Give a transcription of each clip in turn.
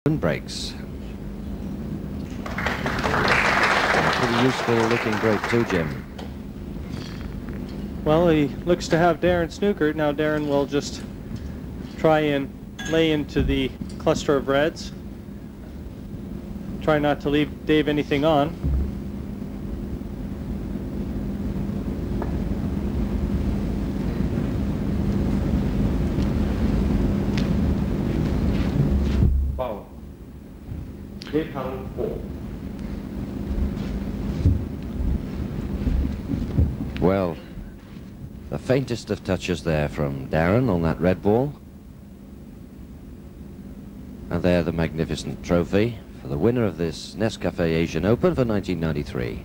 and breaks. Pretty useful looking break too, Jim. Well, he looks to have Darren snookered. Now Darren will just try and lay into the cluster of reds. Try not to leave Dave anything on. Wow. Dave count 4. Well, the faintest of touches there from Darren on that red ball. And there the magnificent trophy for the winner of this Nescafe Asian Open for 1993.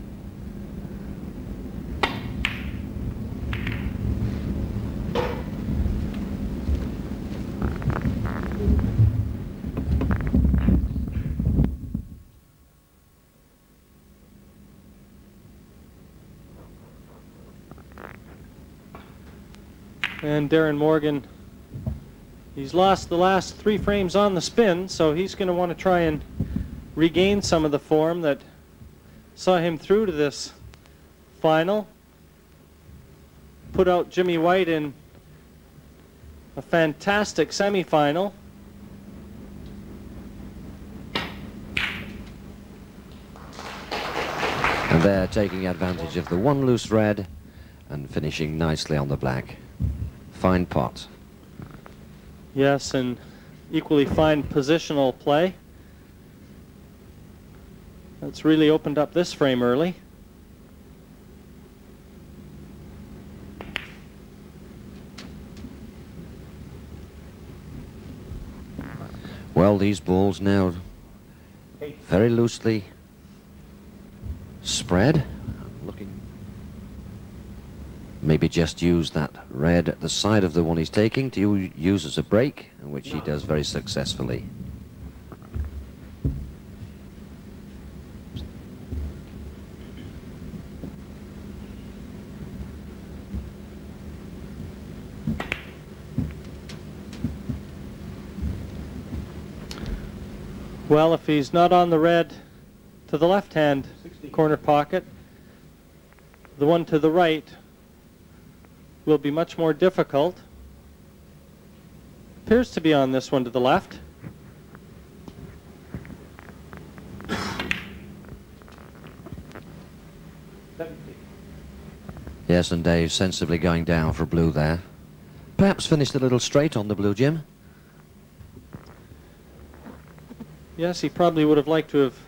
And Darren Morgan, he's lost the last 3 frames on the spin, so he's going to want to try and regain some of the form that saw him through to this final. Put out Jimmy White in a fantastic semifinal. And they're taking advantage of the one loose red and finishing nicely on the black. Fine pot. Yes, and equally fine positional play. That's really opened up this frame early. Well, these balls now very loosely spread. Looking, maybe just use that red at the side of the one he's taking to use as a break, which he does very successfully. Well, if he's not on the red to the left-hand corner pocket, the one to the right will be much more difficult. Appears to be on this one to the left. Yes, and Dave sensibly going down for blue there. Perhaps finished a little straight on the blue, Jim. Yes, he probably would have liked to have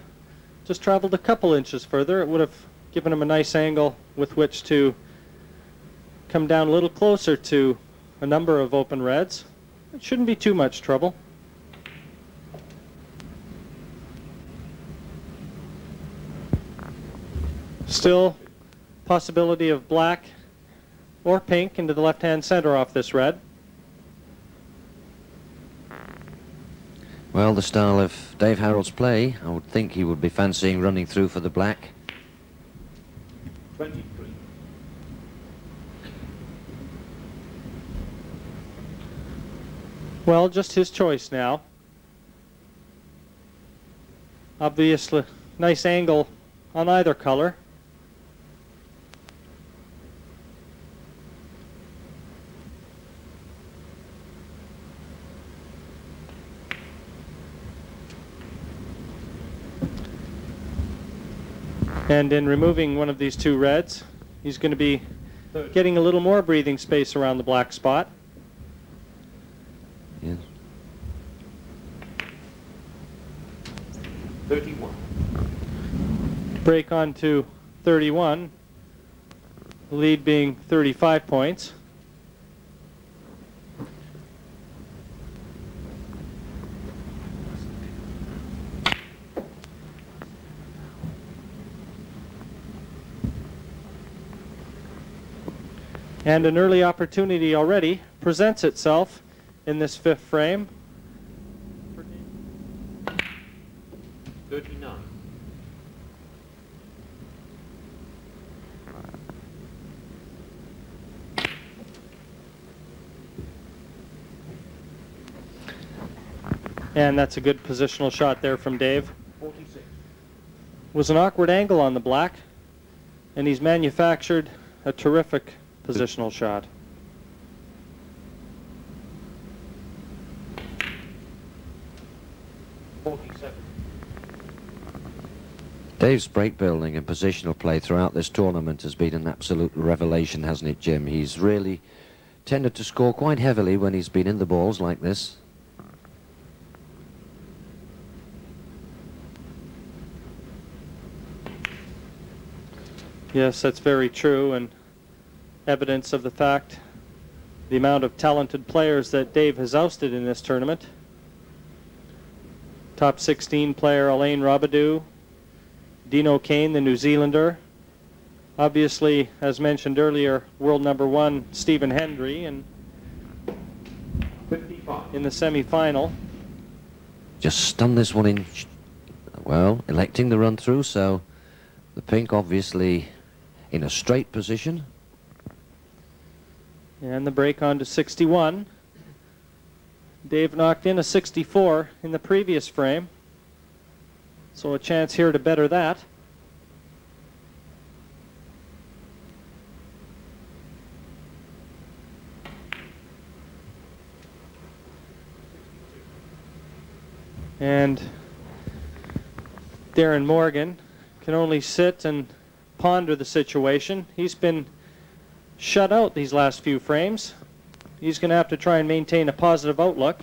just traveled a couple inches further. It would have given him a nice angle with which to come down a little closer to a number of open reds. It shouldn't be too much trouble. Still possibility of black or pink into the left-hand center off this red. Well, the style of Dave Harold's play, I would think he would be fancying running through for the black. 23. Well, just his choice now. Obviously, nice angle on either color. And in removing one of these 2 reds, he's going to be getting a little more breathing space around the black spot. Yes. 31. Break on to 31, the lead being 35 points. And an early opportunity already presents itself in this 5th frame. 39. And that's a good positional shot there from Dave. 46. Was an awkward angle on the black, and he's manufactured a terrific positional shot. Dave's break building and positional play throughout this tournament has been an absolute revelation, hasn't it, Jim? He's really tended to score quite heavily when he's been in the balls like this. Yes, that's very true, and evidence of the fact, the amount of talented players that Dave has ousted in this tournament. Top 16 player Alain Robidoux, Dino Kane, the New Zealander. Obviously, as mentioned earlier, world number 1 Stephen Hendry, and 55. in the semi-final. Just stunned this one in, well, electing the run through, so the pink obviously in a straight position. And the break on to 61. Dave knocked in a 64 in the previous frame, so a chance here to better that. And Darren Morgan can only sit and ponder the situation. He's been shut out these last few frames. He's going to have to try and maintain a positive outlook.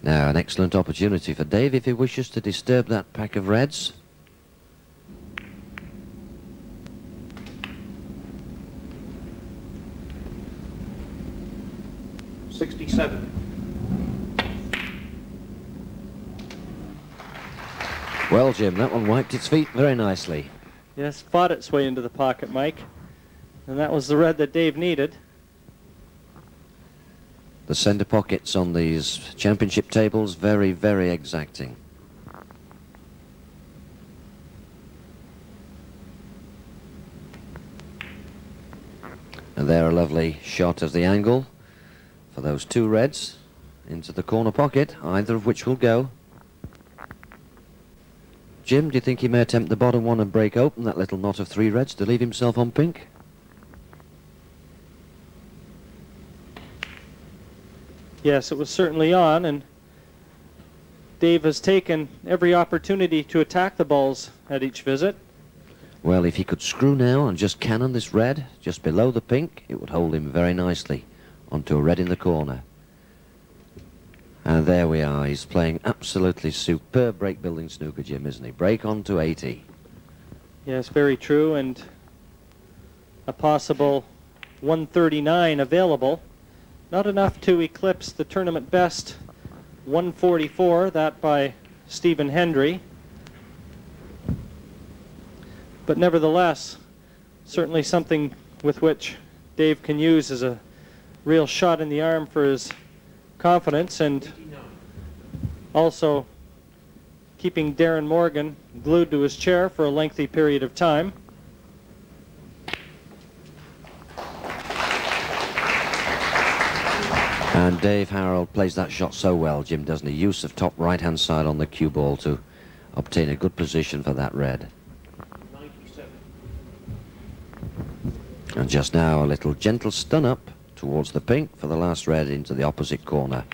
Now an excellent opportunity for Dave if he wishes to disturb that pack of reds. $67. Well, Jim, that one wiped its feet very nicely. Yes, fought its way into the pocket, Mike. And that was the red that Dave needed. The centre pockets on these championship tables, very, very exacting. And there a lovely shot of the angle for those two reds into the corner pocket, either of which will go. Jim, do you think he may attempt the bottom one and break open that little knot of 3 reds to leave himself on pink? Yes, it was certainly on, and Dave has taken every opportunity to attack the balls at each visit. Well, if he could screw now and just cannon this red just below the pink, it would hold him very nicely onto a red in the corner. And there we are. He's playing absolutely superb break building snooker, Jim, isn't he? Break on to 80. Yes, very true, and a possible 139 available. Not enough to eclipse the tournament best 144, that by Stephen Hendry. But nevertheless, certainly something with which Dave can use as a real shot in the arm for his confidence, and also keeping Darren Morgan glued to his chair for a lengthy period of time. And Dave Harold plays that shot so well, Jim, doesn't he? Use of top right-hand side on the cue ball to obtain a good position for that red. 97. And just now a little gentle stun up towards the pink for the last red into the opposite corner.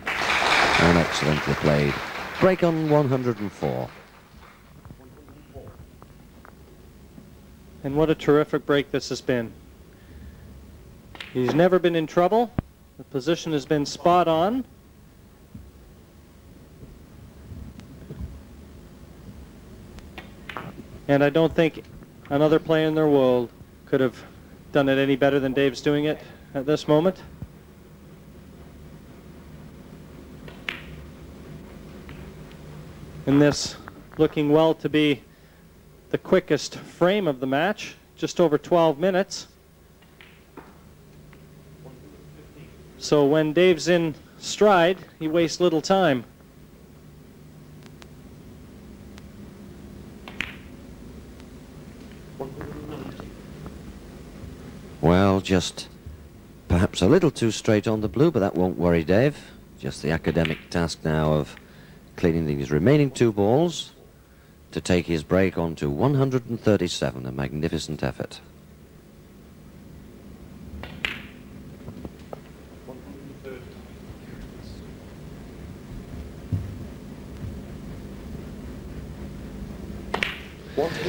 And excellently played. Break on 104. And what a terrific break this has been. He's never been in trouble. The position has been spot on. And I don't think another player in their world could have done it any better than Dave's doing it at this moment. And this looking well to be the quickest frame of the match, just over 12 minutes. So when Dave's in stride, he wastes little time. Well, just perhaps a little too straight on the blue, but that won't worry Dave. Just the academic task now of cleaning these remaining 2 balls to take his break on to 137, a magnificent effort.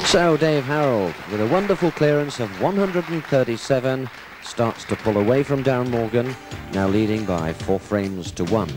So Dave Harold, with a wonderful clearance of 137, starts to pull away from Darren Morgan, now leading by 4 frames to 1.